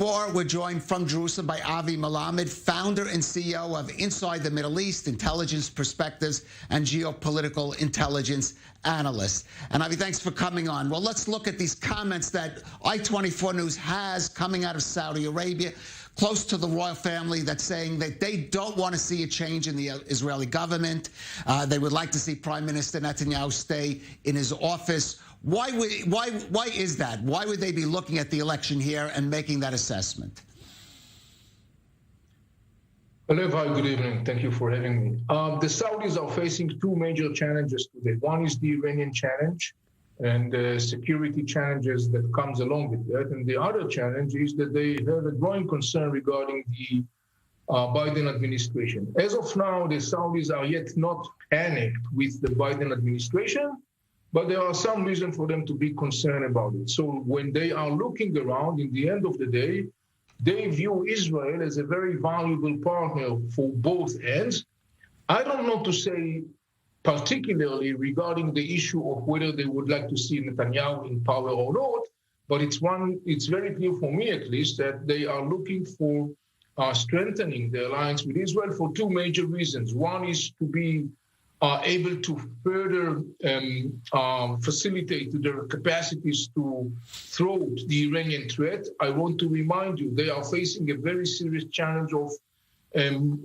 More, we're joined from Jerusalem by Avi Melamed, founder and CEO of Inside the Middle East, Intelligence Perspectives and Geopolitical Intelligence Analyst. And Avi, thanks for coming on. Well, let's look at these comments that I-24 News has coming out of Saudi Arabia, close to the royal family, that's saying that they don't want to see a change in the Israeli government. They would like to see Prime Minister Netanyahu stay in his office. Why is that? Why would they be looking at the election here and making that assessment? Calev, hi, good evening. Thank you for having me. The Saudis are facing two major challenges today. One is the Iranian challenge and the security challenges that comes along with that. And the other challenge is that they have a growing concern regarding the Biden administration. As of now, the Saudis are yet not panicked with the Biden administration, but there are some reason for them to be concerned about it. So when they are looking around, in the end of the day, they view Israel as a very valuable partner for both ends. I don't know to say particularly regarding the issue of whether they would like to see Netanyahu in power or not, but it's very clear for me at least that they are looking for strengthening the alliance with Israel for two major reasons. One is to be able to further facilitate their capacities to thwart the Iranian threat. I want to remind you, they are facing a very serious challenge of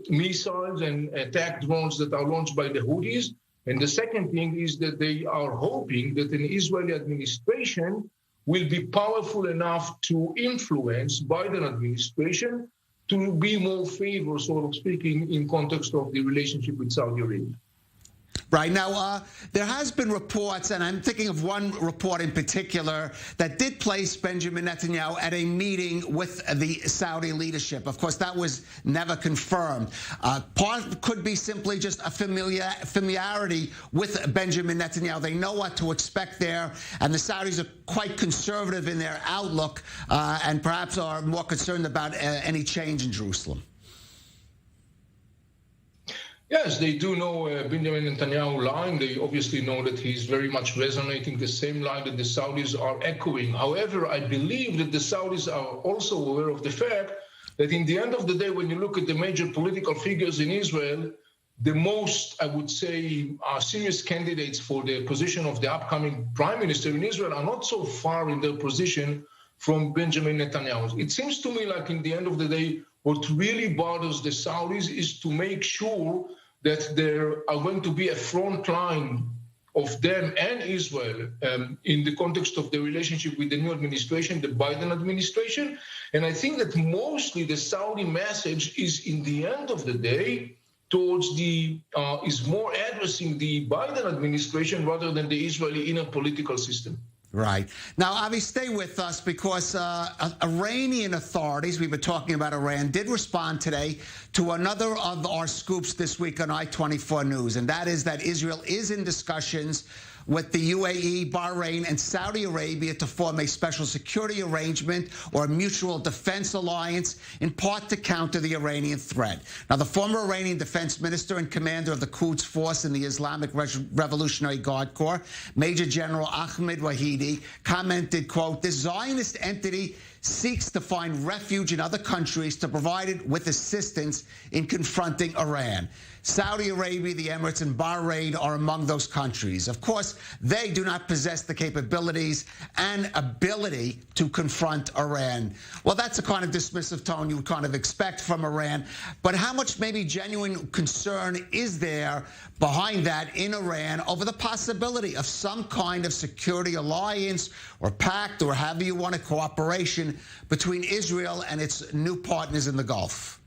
missiles and attack drones that are launched by the Houthis. And the second thing is that they are hoping that an Israeli administration will be powerful enough to influence Biden administration to be more favored, sort of speaking, in context of the relationship with Saudi Arabia. Right. Now, there has been reports, and I'm thinking of one report in particular, that did place Benjamin Netanyahu at a meeting with the Saudi leadership. Of course, that was never confirmed. Part could be simply just a familiarity with Benjamin Netanyahu. They know what to expect there, and the Saudis are quite conservative in their outlook and perhaps are more concerned about any change in Jerusalem. Yes, they do know Benjamin Netanyahu line. They obviously know that he's very much resonating the same line that the Saudis are echoing. However, I believe that the Saudis are also aware of the fact that in the end of the day, when you look at the major political figures in Israel, the most, I would say, serious candidates for the position of the upcoming prime minister in Israel are not so far in their position from Benjamin Netanyahu. It seems to me like in the end of the day, what really bothers the Saudis is to make sure that there are going to be a front line of them and Israel in the context of the relationship with the new administration, the Biden administration. And I think that mostly the Saudi message is, in the end of the day, towards is more addressing the Biden administration rather than the Israeli inner political system. Right. Now, Avi, stay with us because Iranian authorities, we've been talking about Iran, did respond today to another of our scoops this week on I-24 News, and that is that Israel is in discussions with the UAE, Bahrain, and Saudi Arabia to form a special security arrangement or a mutual defense alliance, in part to counter the Iranian threat. Now, the former Iranian defense minister and commander of the Quds Force in the Islamic Revolutionary Guard Corps, Major General Ahmed Wahidi, commented, quote, "This Zionist entity seeks to find refuge in other countries to provide it with assistance in confronting Iran. Saudi Arabia, the Emirates, and Bahrain are among those countries. Of course, they do not possess the capabilities and ability to confront Iran." Well, that's a kind of dismissive tone you would kind of expect from Iran. But how much maybe genuine concern is there behind that in Iran over the possibility of some kind of security alliance or pact or however you want it, cooperation between Israel and its new partners in the Gulf?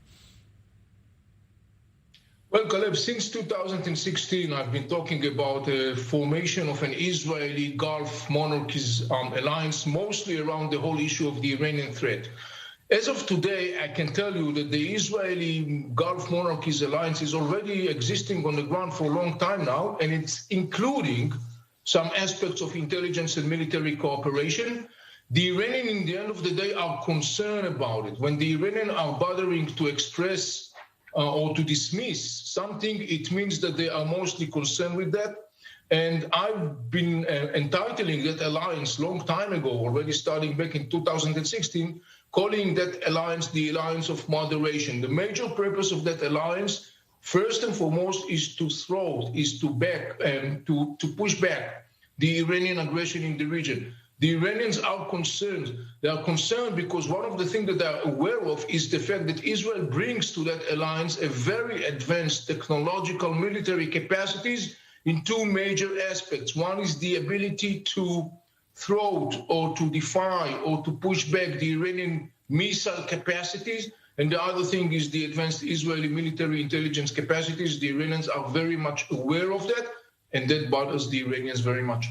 Well, Calev, since 2016, I've been talking about the formation of an Israeli Gulf monarchies alliance, mostly around the whole issue of the Iranian threat. As of today, I can tell you that the Israeli Gulf monarchies alliance is already existing on the ground for a long time now, and it's including some aspects of intelligence and military cooperation. The Iranian, in the end of the day, are concerned about it. When the Iranians are bothering to express or to dismiss something, it means that they are mostly concerned with that. And I've been entitling that alliance long time ago, already starting back in 2016, calling that alliance the alliance of moderation. The major purpose of that alliance, first and foremost, is to push back the Iranian aggression in the region. The Iranians are concerned. They are concerned because one of the things that they are aware of is the fact that Israel brings to that alliance a very advanced technological military capacities in two major aspects. One is the ability to thwart or to defy or to push back the Iranian missile capacities. And the other thing is the advanced Israeli military intelligence capacities. The Iranians are very much aware of that, and that bothers the Iranians very much.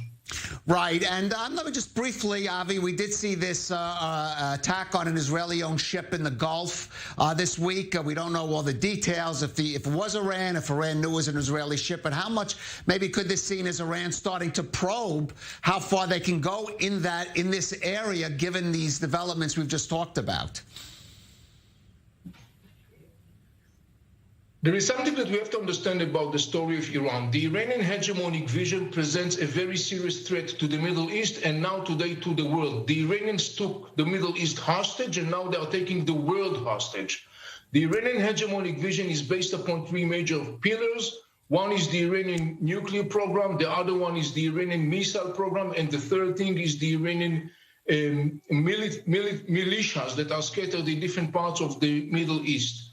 Right, and let me just briefly, Avi, we did see this attack on an Israeli-owned ship in the Gulf this week. We don't know all the details, if it was Iran, if Iran knew it was an Israeli ship, but how much maybe could this seen as Iran starting to probe how far they can go in this area, given these developments we've just talked about? There is something that we have to understand about the story of Iran. The Iranian hegemonic vision presents a very serious threat to the Middle East and now today to the world. The Iranians took the Middle East hostage and now they are taking the world hostage. The Iranian hegemonic vision is based upon three major pillars. One is the Iranian nuclear program, the other one is the Iranian missile program, and the third thing is the Iranian militias that are scattered in different parts of the Middle East.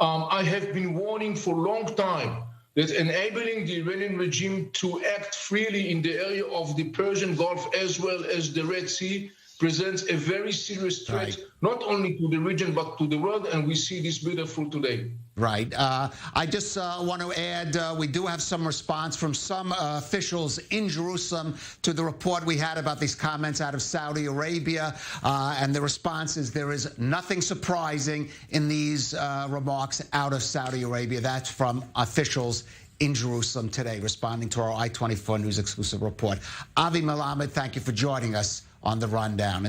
I have been warning for a long time that enabling the Iranian regime to act freely in the area of the Persian Gulf as well as the Red Sea presents a very serious threat, not only to the region, but to the world, and we see this beautiful today. Right. I just want to add, we do have some response from some officials in Jerusalem to the report we had about these comments out of Saudi Arabia. And the response is there is nothing surprising in these remarks out of Saudi Arabia. That's from officials in Jerusalem today, responding to our I-24 News exclusive report. Avi Melamed, thank you for joining us on The Rundown.